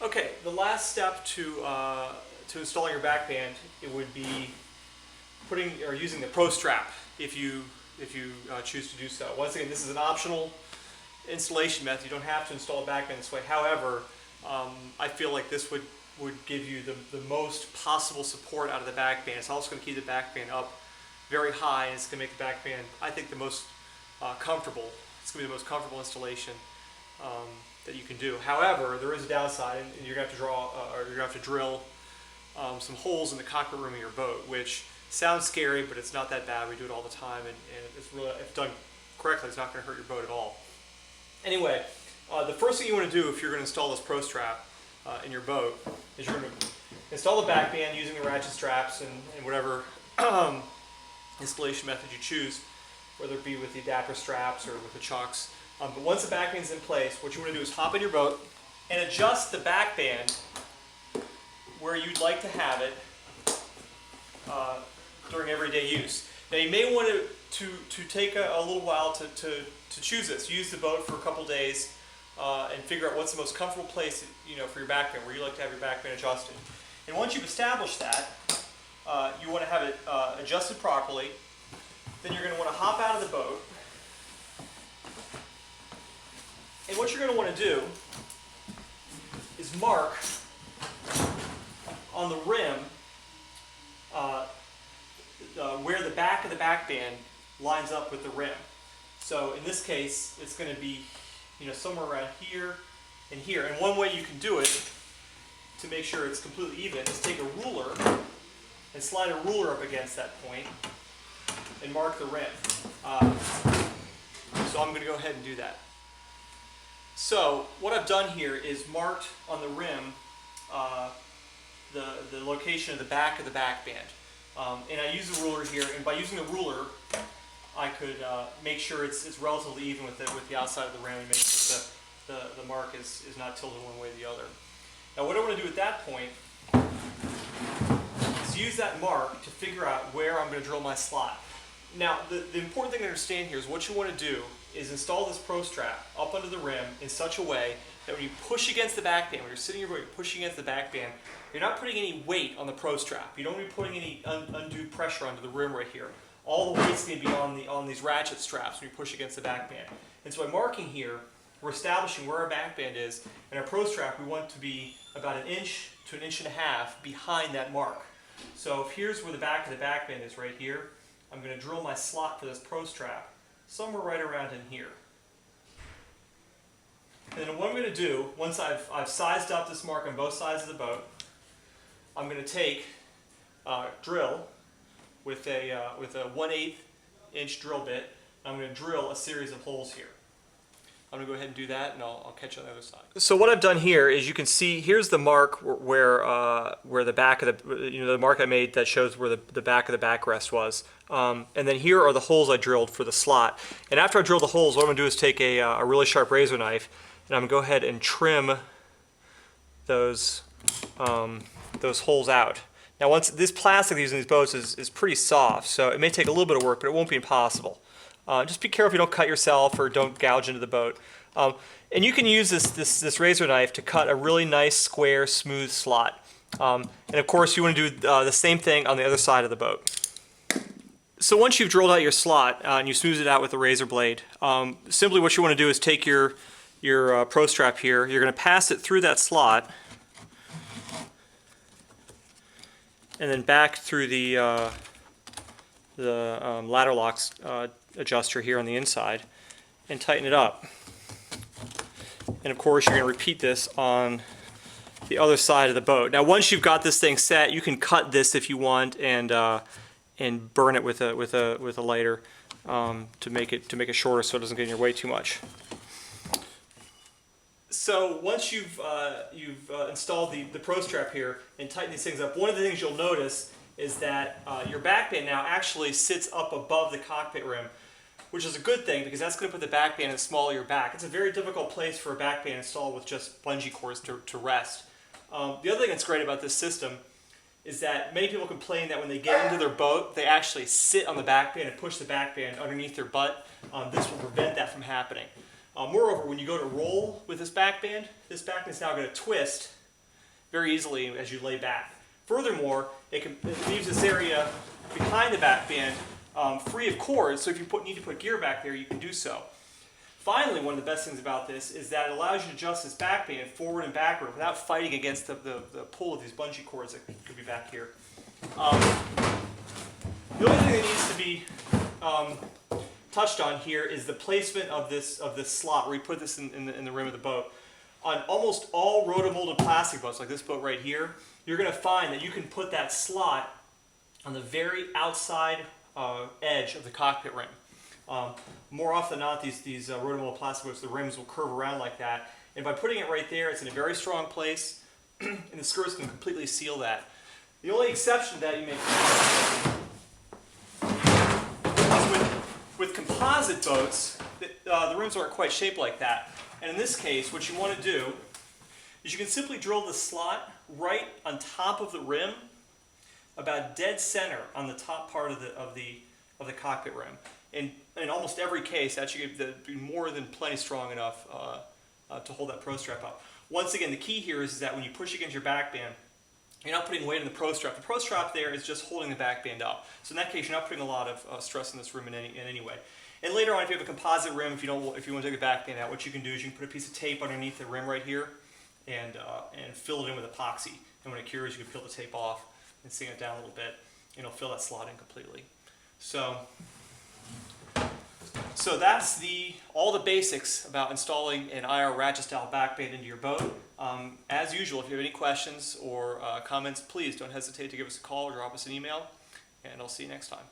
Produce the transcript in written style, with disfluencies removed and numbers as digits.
Okay, the last step to installing your backband, it would be putting or using the Pro Strap if you choose to do so. Once again, this is an optional installation method. You don't have to install a backband this way. However, I feel like this would give you the most possible support out of the backband. It's also going to keep the backband up very high, and it's going to make the backband, I think, the most comfortable. It's going to be the most comfortable installation that you can do. However, there is a downside, and you're going to have to or you're going to have to drill some holes in the cockpit room of your boat, which sounds scary, but it's not that bad. We do it all the time, and it's really, if done correctly, it's not going to hurt your boat at all. Anyway, the first thing you want to do if you're going to install this Pro Strap in your boat is you're going to install the backband using the ratchet straps and whatever installation method you choose, whether it be with the adapter straps or with the chocks. But once the backband's in place, what you want to do is hop in your boat and adjust the backband where you'd like to have it during everyday use. Now you may want to take a little while to choose this. Use the boat for a couple days and figure out what's the most comfortable place for your backband, where you like to have your backband adjusted. And once you've established that, you want to have it adjusted properly. Then you're going to want to hop out of the boat. And what you're going to want to do is mark on the rim where the back of the backband lines up with the rim. So in this case, it's going to be somewhere around here and here. And one way you can do it to make sure it's completely even is take a ruler and slide a ruler up against that point and mark the rim. So I'm going to go ahead and do that. So what I've done here is marked on the rim the location of the back of the backband. And I use the ruler here, and by using the ruler, I could make sure it's relatively even with the outside of the rim and make sure that the mark is not tilted one way or the other. Now what I want to do at that point is use that mark to figure out where I'm going to drill my slot. Now the important thing to understand here is what you want to do is install this Pro Strap up under the rim in such a way that when you push against the backband, when you're sitting in your boat, you're pushing against the backband, you're not putting any weight on the Pro Strap. You don't want to be putting any undue pressure onto the rim right here. All the weight's going to be on these ratchet straps when you push against the backband. And so by marking here, we're establishing where our backband is, and our Pro Strap we want to be about 1 inch to 1.5 inches behind that mark. So if here's where the back of the backband is right here, I'm going to drill my slot for this Pro Strap somewhere right around in here. And then what I'm going to do, once I've sized up this mark on both sides of the boat, I'm going to take drill with a 1/8 inch drill bit. I'm going to drill a series of holes here. I'm going to go ahead and do that, and I'll catch you on the other side. So what I've done here is, you can see here's the mark where the back of the mark I made that shows where the back of the backrest was, and then here are the holes I drilled for the slot. And after I drill the holes, what I'm going to do is take a really sharp razor knife, and I'm going to go ahead and trim those holes out. Now once this plastic used in these boats is pretty soft, so it may take a little bit of work, but it won't be impossible. Just be careful you don't cut yourself or don't gouge into the boat. And you can use this razor knife to cut a really nice, square, smooth slot. And of course you want to do the same thing on the other side of the boat. So once you've drilled out your slot and you smooth it out with a razor blade, simply what you want to do is take your Pro Strap here, you're going to pass it through that slot, and then back through the ladder locks adjuster here on the inside, and tighten it up. And of course you're going to repeat this on the other side of the boat. Now once you've got this thing set, you can cut this if you want and burn it with a lighter to make it shorter so it doesn't get in your way too much. So once you've installed the Pro Strap here and tightened these things up, one of the things you'll notice is that your backband now actually sits up above the cockpit rim, which is a good thing because that's going to put the backband in the small of your back. It's a very difficult place for a backband installed with just bungee cords to rest. The other thing that's great about this system is that many people complain that when they get into their boat, they actually sit on the backband and push the backband underneath their butt. This will prevent that from happening. Moreover, when you go to roll with this backband is now going to twist very easily as you lay back. Furthermore, it leaves this area behind the backband free of cords, so if you need to put gear back there, you can do so. Finally, one of the best things about this is that it allows you to adjust this backband forward and backward without fighting against the pull of these bungee cords that could be back here. The only thing that needs to be touched on here is the placement of this slot, where you put this in the rim of the boat. On almost all rotomolded plastic boats, like this boat right here, you're going to find that you can put that slot on the very outside edge of the cockpit rim. More often than not, these rotomolded plastic boats, the rims will curve around like that. And by putting it right there, it's in a very strong place, and the skirts can completely seal that. The only exception that you may is with composite boats, the rims aren't quite shaped like that. And in this case, what you want to do is you can simply drill the slot right on top of the rim, about dead center on the top part of the cockpit rim. And in almost every case, that should be more than plenty strong enough to hold that pro strap up. Once again, the key here is that when you push against your backband, you're not putting weight on the pro strap. The pro strap there is just holding the backband up. So in that case, you're not putting a lot of stress on this rim in any way. And later on, if you have a composite rim, if you want to take the backband out, what you can do is you can put a piece of tape underneath the rim right here and fill it in with epoxy. And when it cures, you can peel the tape off and sand it down a little bit, and it'll fill that slot in completely. So that's all the basics about installing an IR ratchet style backband into your boat. As usual, if you have any questions or comments, please don't hesitate to give us a call or drop us an email, and I'll see you next time.